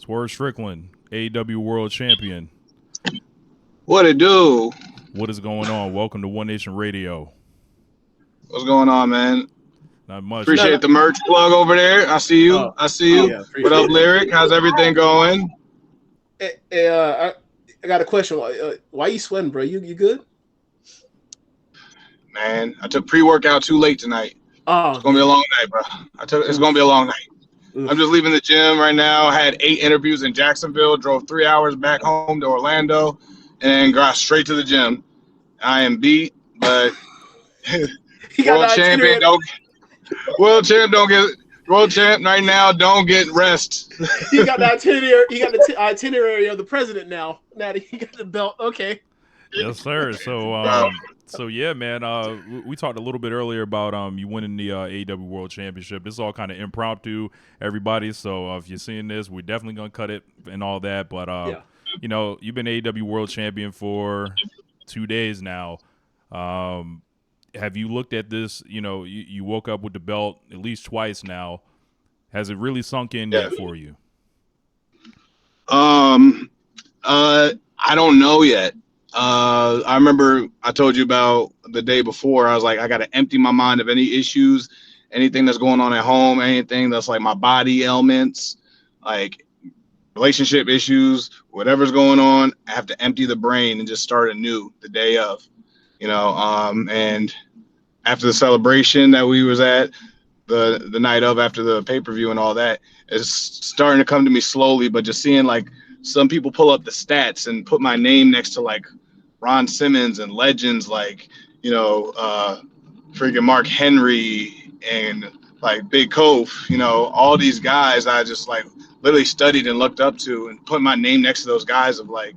Swerve Strickland, AEW World Champion. What it do? What is going on? Welcome to One Nation Radio. What's going on, man? Not much. Appreciate the merch plug over there. I see you. Yeah, what up, Lyric? How's everything going? I got a question. Why are you sweating, bro? You good? Man, I took pre-workout too late tonight. Oh, it's gonna be a long night, bro. It's gonna be a long night. I'm just leaving the gym right now. I had 8 interviews in Jacksonville, drove 3 hours back home to Orlando, and got straight to the gym. I am beat, but world champ right now don't get rest. You got the itinerary. You got the itinerary of the president now. Now that you got the belt, okay. Yes, sir. So yeah, man. We talked a little bit earlier about you winning the AEW World Championship. This is all kind of impromptu, everybody. So if you're seeing this, we're definitely gonna cut it and all that. But you know, you've been AEW World Champion for 2 days now. Have you looked at this? You know, you woke up with the belt at least twice now. Has it really sunk in yet for you? I don't know yet. I remember I told you about the day before. I was like, I got to empty my mind of any issues, anything that's going on at home, anything that's like my body ailments, like relationship issues, whatever's going on. I have to empty the brain and just start anew the day of, and after the celebration that we was at the night of, after the pay-per-view and all that, it's starting to come to me slowly, but just seeing like some people pull up the stats and put my name next to like Ron Simmons and legends like, freaking Mark Henry and like Big Kof, all these guys I just like literally studied and looked up to, and put my name next to those guys of like,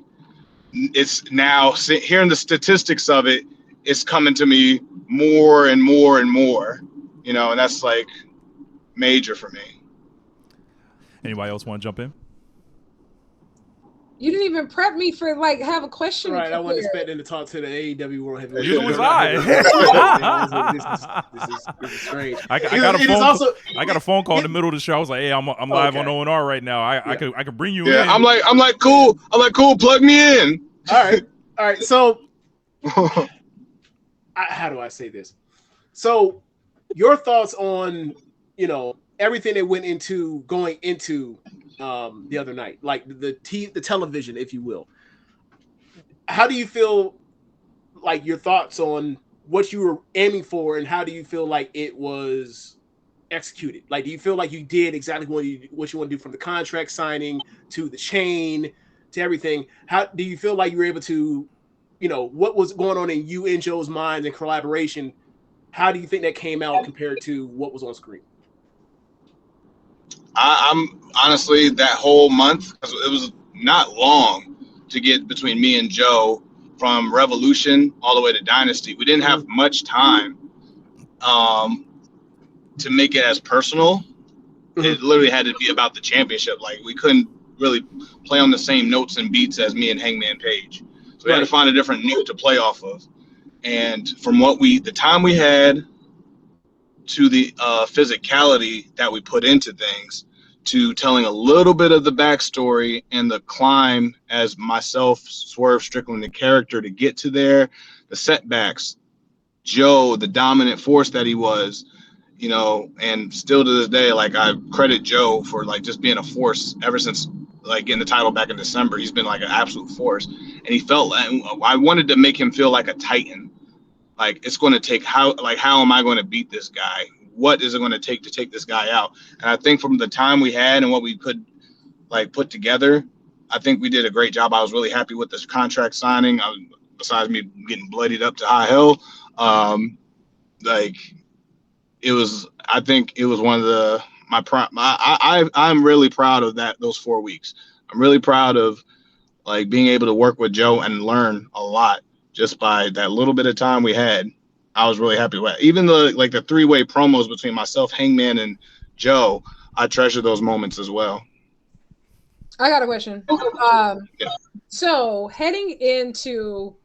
it's now hearing the statistics of it, it's coming to me more and more and more, and that's like major for me. Anybody else want to jump in? You didn't even prep me for have a question. Right, I wasn't expecting to talk to the AEW World Heavyweight. Neither was I. This is strange. I got a phone call in the middle of the show. I was like, "Hey, I'm live on O&R right now. I could bring you in." I'm like cool. Plug me in. All right. So, how do I say this? So, your thoughts on everything that went into going into the other night, like the television, if you will. How do you feel, like your thoughts on what you were aiming for, and how do you feel like it was executed? Like, do you feel like you did exactly what you want to do, from the contract signing to the chain to everything? How do you feel like you were able to, what was going on in you and Joe's mind and collaboration? How do you think that came out compared to what was on screen? I'm honestly, that whole month, because it was not long to get between me and Joe from Revolution all the way to Dynasty. We didn't have much time to make it as personal. It literally had to be about the championship. Like, we couldn't really play on the same notes and beats as me and Hangman Page. So we had to find a different note to play off of. And from the time we had to the physicality that we put into things, to telling a little bit of the backstory and the climb as myself, Swerve Strickland, the character, to get to there, the setbacks, Joe, the dominant force that he was, and still to this day, like, I credit Joe for like just being a force ever since like getting the title back in December. He's been like an absolute force, and he felt like I wanted to make him feel like a titan. Like, it's going to take how am I going to beat this guy? What is it going to take this guy out? And I think from the time we had and what we could like put together, I think we did a great job. I was really happy with this contract signing. Besides me getting bloodied up to high hell, I think it was one of I'm really proud of those 4 weeks. I'm really proud of like being able to work with Joe and learn a lot just by that little bit of time we had. I was really happy with it. Even the 3-way promos between myself, Hangman, and Joe, I treasure those moments as well. I got a question. So heading into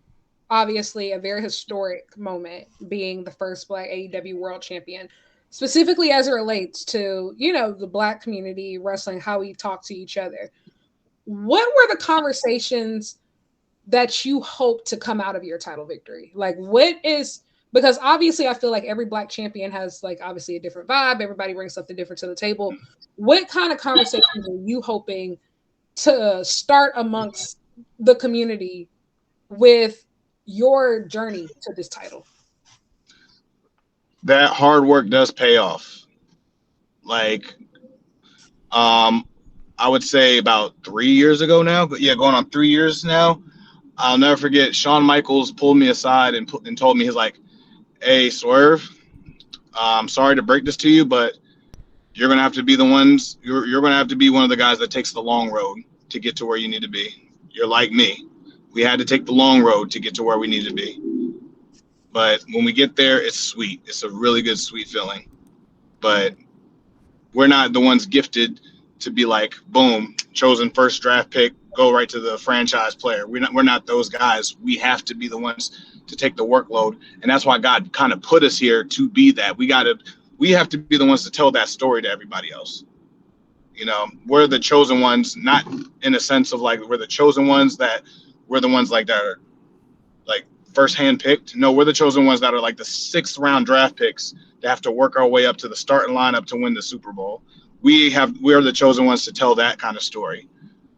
obviously a very historic moment, being the first Black AEW World Champion, specifically as it relates to, the Black community, wrestling, how we talk to each other. what were the conversations that you hope to come out of your title victory? Like, because obviously I feel like every Black champion has like obviously a different vibe. Everybody brings something different to the table. What kind of conversations are you hoping to start amongst the community with your journey to this title? That hard work does pay off. Like, I would say about 3 years ago now, but yeah, going on 3 years now. I'll never forget. Shawn Michaels pulled me aside and told me, he's like, "Hey, Swerve, I'm sorry to break this to you, but you're gonna have to be the ones. You're gonna have to be one of the guys that takes the long road to get to where you need to be. You're like me. We had to take the long road to get to where we need to be. But when we get there, it's sweet. It's a really good, sweet feeling. But we're not the ones gifted to be like, boom, chosen first draft pick, go right to the franchise player. We're not those guys. We have to be the ones to take the workload, and that's why God kind of put us here to be that. We have to be the ones to tell that story to everybody else. You know, we're the chosen ones, not in a sense of like we're the chosen ones that we're the ones like that are like first hand picked. No, we're the chosen ones that are like the 6th round draft picks that have to work our way up to the starting lineup to win the Super Bowl. We are the chosen ones to tell that kind of story.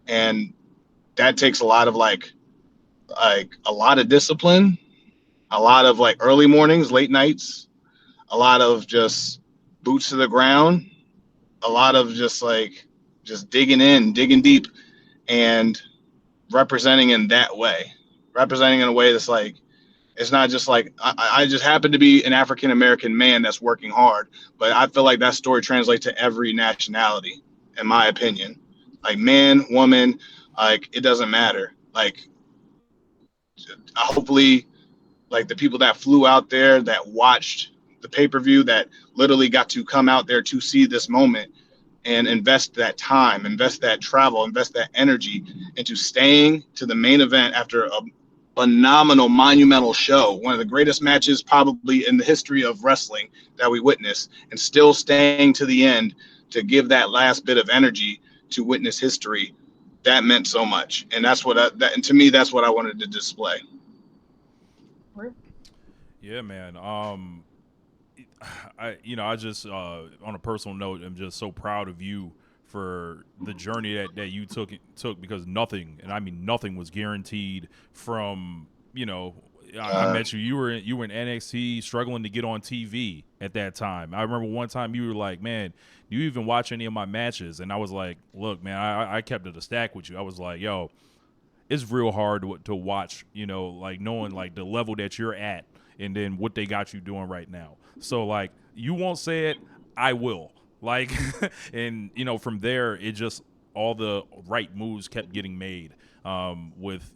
And that takes a lot of like a lot of discipline, a lot of like early mornings, late nights, a lot of just boots to the ground, a lot of just digging deep and representing in that way, representing in a way that's like, it's not just like I just happen to be an African American man that's working hard, but I feel like that story translates to every nationality, in my opinion. Like man, woman, like it doesn't matter. Like hopefully, like the people that flew out there, that watched the pay-per-view, that literally got to come out there to see this moment and invest that time, invest that travel, invest that energy into staying to the main event after a phenomenal, monumental show, one of the greatest matches probably in the history of wrestling that we witnessed, and still staying to the end to give that last bit of energy to witness history. That meant so much, and that's what and to me, that's what I wanted to display. Yeah, man. I just on a personal note, I'm just so proud of you for the journey that you took because nothing, and I mean nothing, was guaranteed from, I met you. You were in NXT struggling to get on TV at that time. I remember one time you were like, "Man, do you even watch any of my matches?" And I was like, "Look, man, I kept it a stack with you." I was like, "Yo, it's real hard to watch, like knowing like the level that you're at and then what they got you doing right now. So like, you won't say it, I will." Like, and from there, it just all the right moves kept getting made with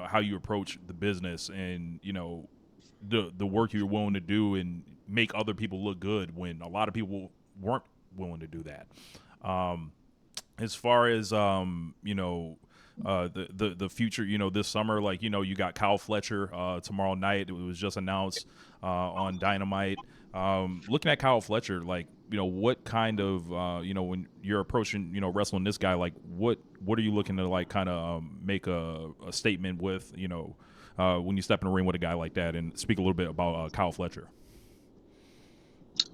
how you approach the business and the work you're willing to do and make other people look good when a lot of people weren't willing to do that. As far as the future, this summer, like you got Kyle Fletcher tomorrow night. It was just announced on Dynamite. Looking at Kyle Fletcher, like what kind of when you're approaching wrestling this guy, like what are you looking to like kind of make a statement with when you step in the ring with a guy like that, and speak a little bit about Kyle Fletcher.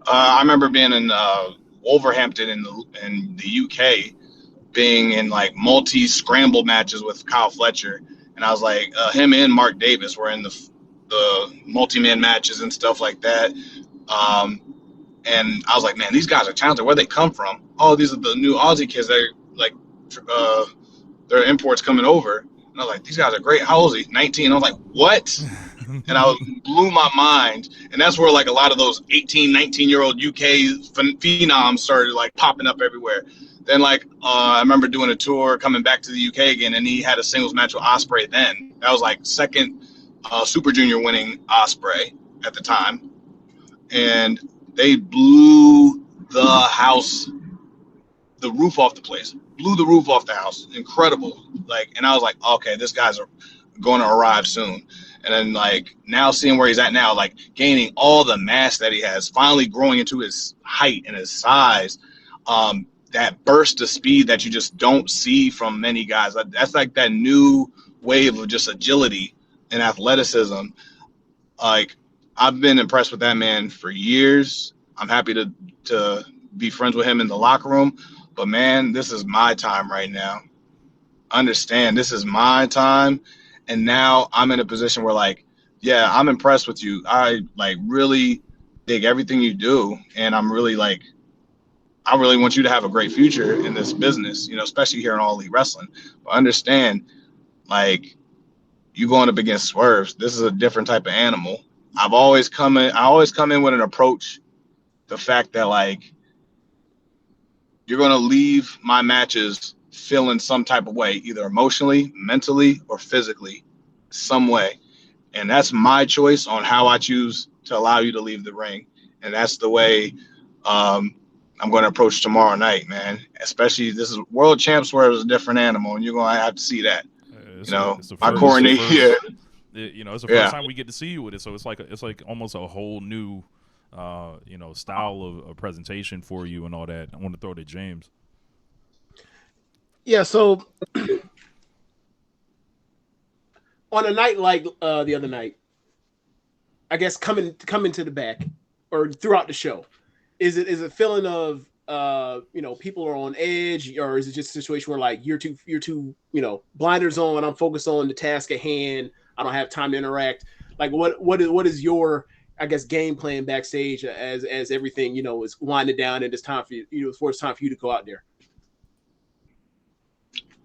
I remember being in Wolverhampton in the UK, being in like multi scramble matches with Kyle Fletcher, and I was like, him and Mark Davis were in the multi-man matches and stuff like that. And I was like, man, these guys are talented. Where they come from? Oh, these are the new Aussie kids. They're like, they're imports coming over. And I was like, these guys are great. How old is he? 19. I was like, what? And blew my mind. And that's where like a lot of those 18, 19-year-old UK phenoms started like popping up everywhere. Then like I remember doing a tour, coming back to the UK again, and he had a singles match with Ospreay then. That was like second Super Junior winning Ospreay at the time. And they blew the roof off the place. Blew the roof off the house. Incredible. Like, and I was like, okay, this guy's going to arrive soon. And then like now seeing where he's at now, like gaining all the mass that he has, finally growing into his height and his size. that burst of speed that you just don't see from many guys. That's like that new wave of just agility and athleticism. Like, I've been impressed with that man for years. I'm happy to be friends with him in the locker room. But, man, this is my time right now. Understand, this is my time. And now I'm in a position where, like, yeah, I'm impressed with you. I, like, really dig everything you do. And I'm really, like, I really want you to have a great future in this business, you know, especially here in All Elite Wrestling. But understand, like, you going up against Swerves, this is a different type of animal. I always come in with an approach, the fact that, like, you're going to leave my matches feeling some type of way, either emotionally, mentally, or physically, some way. And that's my choice on how I choose to allow you to leave the ring. And that's the way I'm going to approach tomorrow night, man. Especially, this is World Champ Swerve is a different animal, and you're going to have to see that. My coronation here. It's the first time we get to see you with it, so it's like almost a whole new, style of presentation for you and all that. I want to throw it to James. Yeah, so on a night like the other night, I guess coming to the back or throughout the show, is it a feeling of people are on edge, or is it just a situation where, like, you're too blinders on, I'm focused on the task at hand, I don't have time to interact? Like, what is your, I guess, game plan backstage as everything is winding down and it's time for you, before it's time for you to go out there?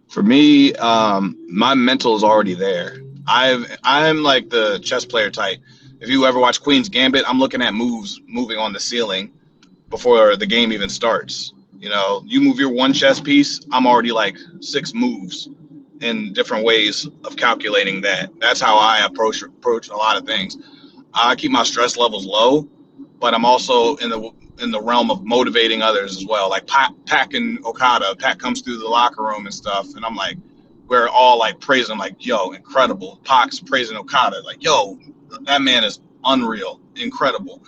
For me, my mental is already there. I'm like the chess player type. If you ever watch Queen's Gambit, I'm looking at moves moving on the ceiling before the game even starts. You move your one chess piece, I'm already like 6 moves in different ways of calculating that. That's how I approach a lot of things. I keep my stress levels low, but I'm also in the realm of motivating others as well. Like Pac and Okada, Pac comes through the locker room and stuff, and I'm like, we're all like praising, like, yo, incredible. Pac's praising Okada, like, yo, that man is unreal, incredible.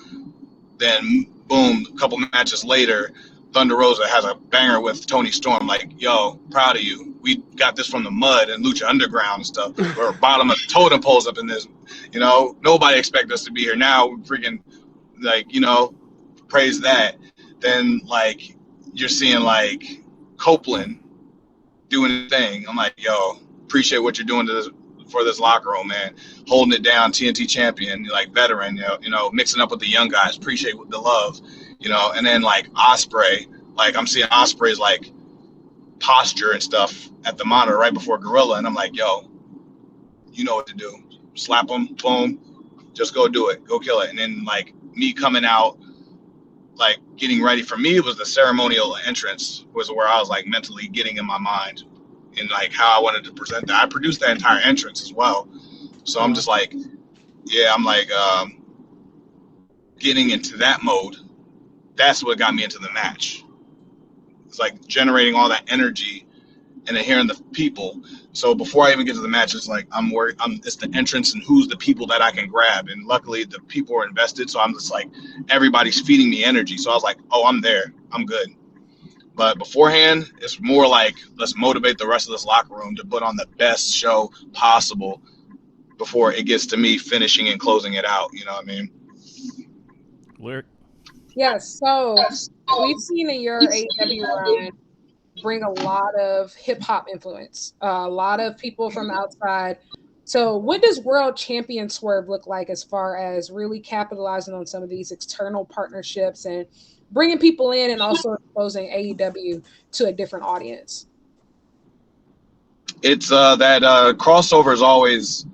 Then boom, a couple matches later, Thunder Rosa has a banger with Tony Storm, like, yo, proud of you. We got this from the mud and Lucha Underground and stuff. We're bottom of the totem poles up in this. Nobody expected us to be here. Now we freaking, like, praise that. Then, like, you're seeing, like, Copeland doing his thing. I'm like, yo, appreciate what you're doing for this locker room, man. Holding it down, TNT champion, like, veteran, mixing up with the young guys. Appreciate the love, And then, like, Ospreay, like, I'm seeing Ospreay's, like, posture and stuff at the monitor right before Gorilla, and I'm like, yo, you know what to do. Slap him, boom, just go do it, go kill it. And then, like, me coming out, like, getting ready, for me, it was the ceremonial entrance was where I was, like, mentally getting in my mind and, like, how I wanted to present that. I produced that entire entrance as well. So I'm just like, yeah, I'm like getting into that mode. That's what got me into the match. It's like generating all that energy and then hearing the people. So before I even get to the match, it's like I'm worried. It's the entrance and who's the people that I can grab. And luckily, the people are invested. So I'm just like, everybody's feeding me energy. So I was like, oh, I'm there. I'm good. But beforehand, it's more like, let's motivate the rest of this locker room to put on the best show possible before it gets to me finishing and closing it out. You know what I mean? Lyric. Yes. So we've seen in your AEW run bring a lot of hip hop influence, a lot of people from outside. So what does World Champion Swerve look like as far as really capitalizing on some of these external partnerships and bringing people in and also exposing AEW to a different audience? It's that crossover is always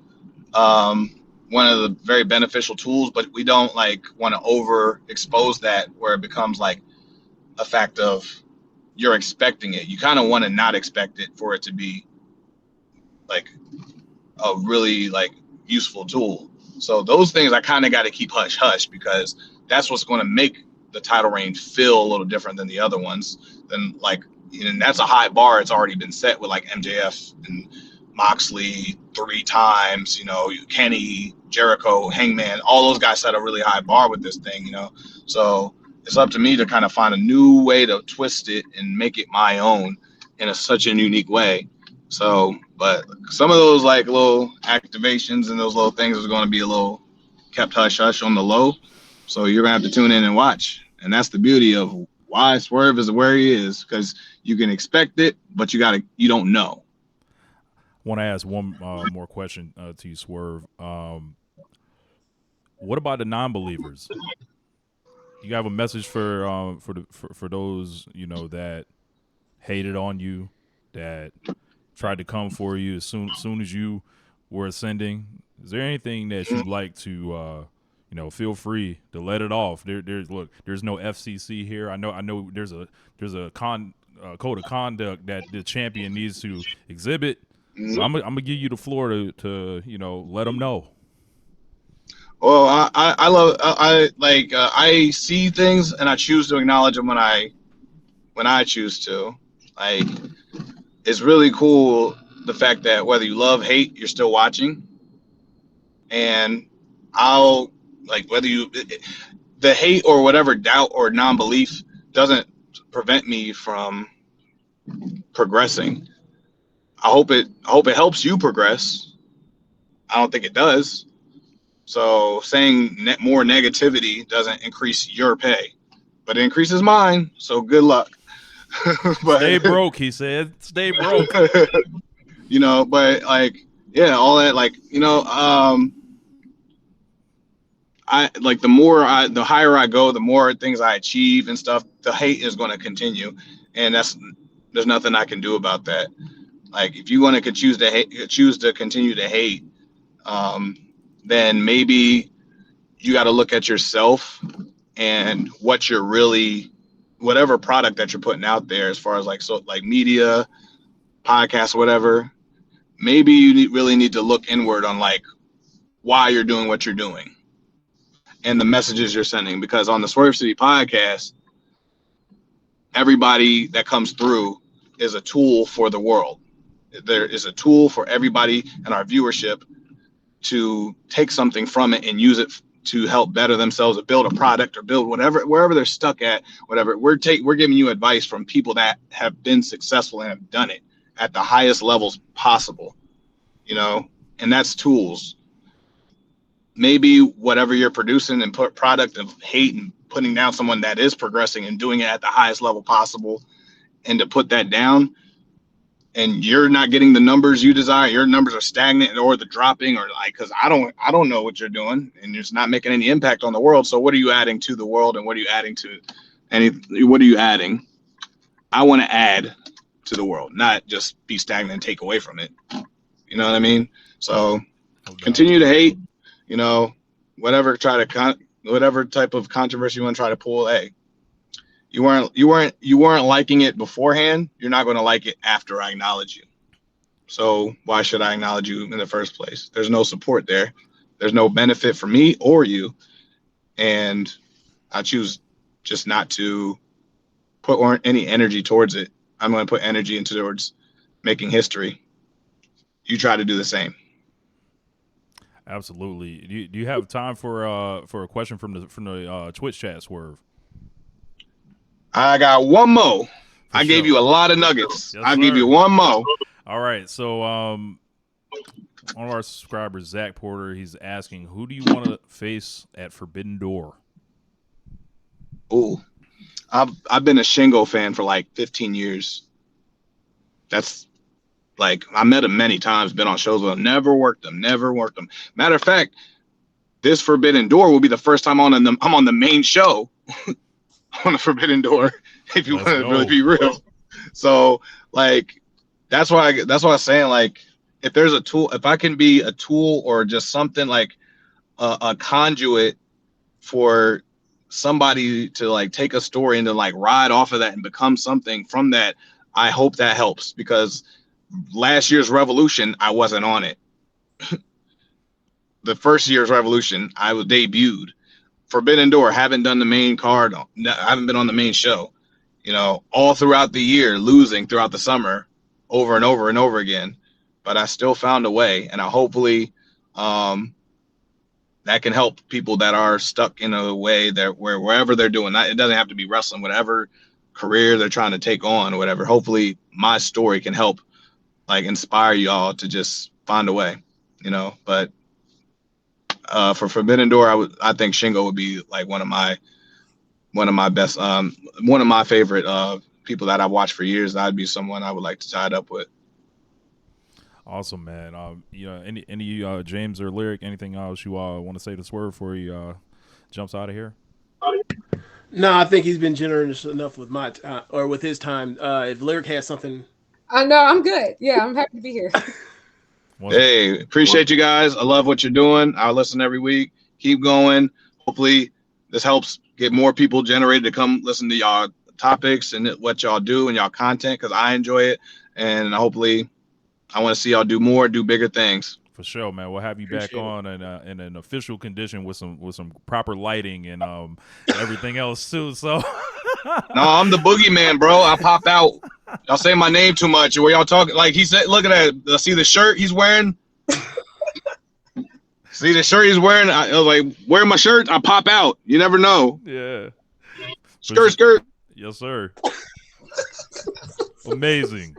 one of the very beneficial tools, but we don't like want to overexpose that where it becomes like a fact of you're expecting it. You kind of want to not expect it for it to be like a really like useful tool. So those things I kind of got to keep hush hush, because that's what's going to make the title reign feel a little different than the other ones. Then like, and that's a high bar. It's already been set with like MJF and Moxley 3 times, Kenny, Jericho, Hangman, all those guys set a really high bar with this thing, So it's up to me to kind of find a new way to twist it and make it my own in such a unique way. So, but some of those like little activations and those little things is going to be a little kept hush hush on the low. So you're gonna have to tune in and watch, and that's the beauty of why Swerve is where he is, because you can expect it, but you don't know. I want to ask one more question to you, Swerve. What about the non-believers? You have a message for those that hated on you, that tried to come for you as soon as you were ascending. Is there anything that you'd like to feel free to let it off? There's no FCC here. I know there's a code of conduct that the champion needs to exhibit. So I'm gonna give you the floor to let them know. Well, I see things and I choose to acknowledge them when I choose to. Like, it's really cool the fact that whether you love, hate, you're still watching. And I'll whether the hate or whatever doubt or non-belief doesn't prevent me from progressing. I hope it helps you progress. I don't think it does. So saying more negativity doesn't increase your pay, but it increases mine. So good luck. But, stay broke, he said. Stay broke. But all that, the higher I go, the more things I achieve and stuff, the hate is going to continue. And there's nothing I can do about that. Like, if you want to choose to continue to hate, then maybe you got to look at yourself and what you're really, whatever product that you're putting out there, as far as media, podcasts, whatever. Maybe you really need to look inward on why you're doing what you're doing and the messages you're sending. Because on the Swerve City podcast, everybody that comes through is a tool for the world. There is a tool for everybody in our viewership to take something from it and use it to help better themselves, or build a product, or build whatever, wherever they're stuck at, whatever. We're giving you advice from people that have been successful and have done it at the highest levels possible, and that's tools. Maybe whatever you're producing and put product of hate and putting down someone that is progressing and doing it at the highest level possible, and to put that down, and you're not getting the numbers you desire, your numbers are stagnant or the dropping, or because I don't know what you're doing, and it's not making any impact on the world. So what are you adding to the world, and what are you adding to what are you adding? I want to add to the world, not just be stagnant and take away from it. You know what I mean? So continue to hate, whatever type of controversy you want to try to pull. Hey, you weren't liking it beforehand. You're not going to like it after I acknowledge you. So why should I acknowledge you in the first place? There's no support there. There's no benefit for me or you. And I choose just not to put any energy towards it. I'm going to put energy towards making history. You try to do the same. Absolutely. Do you have time for a question from the Twitch chat, Swerve? I got one more. I gave you a lot of nuggets. Yes, I'll sir. give you one more. All right. So one of our subscribers, Zach Porter, he's asking, who do you want to face at Forbidden Door? Ooh, I've been a Shingo fan for 15 years. That's I met him many times, been on shows with him, never worked him. Matter of fact, this Forbidden Door will be the first time I'm on the main show on the Forbidden Door, if you want to really be real. So that's why I was saying, if there's a tool, if I can be a tool or just something a conduit for somebody to take a story and to ride off of that and become something from that, I hope that helps, because last year's Revolution, I wasn't on it. The first year's Revolution, I was debuted. Forbidden Door, haven't done the main card. I haven't been on the main show, all throughout the year, losing throughout the summer over and over and over again. But I still found a way. And hopefully that that can help people that are stuck in a way that wherever they're doing that. It doesn't have to be wrestling, whatever career they're trying to take on or whatever. Hopefully my story can help like inspire y'all to just find a way, you know. But for Forbidden Door, I think Shingo would be like one of my best, one of my favorite people that I've watched for years. That'd be someone I would like to tie it up with. Awesome, man. Any James or Lyric, anything else you want to say to Swerve before he jumps out of here? No, I think he's been generous enough with with his time. If Lyric has something, no, I'm good. Yeah, I'm happy to be here. Hey, appreciate you guys. I love what you're doing. I listen every week. Keep going. Hopefully, this helps get more people generated to come listen to y'all topics and what y'all do and y'all content, because I enjoy it, and hopefully, I want to see y'all do more, do bigger things. For sure, man. We'll have you back on in an official condition with some proper lighting and everything else too. So no, I'm the boogeyman, bro. I pop out. Y'all say my name too much. Where y'all talking? Like he said, look at that. See the shirt he's wearing? See the shirt he's wearing? I was like, wear my shirt. I pop out. You never know. Yeah. Skirt. Yes, sir. Amazing.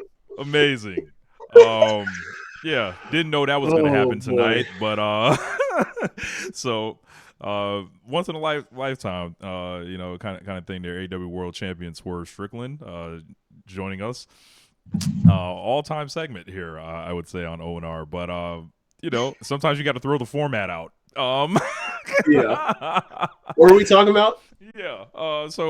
Yeah, didn't know that was going to happen tonight, but so once in a lifetime, kind of thing there. AEW World Champion Swerve Strickland joining us, all-time segment here, I would say, on O&R, but sometimes you got to throw the format out. Yeah. What are we talking about? Yeah. So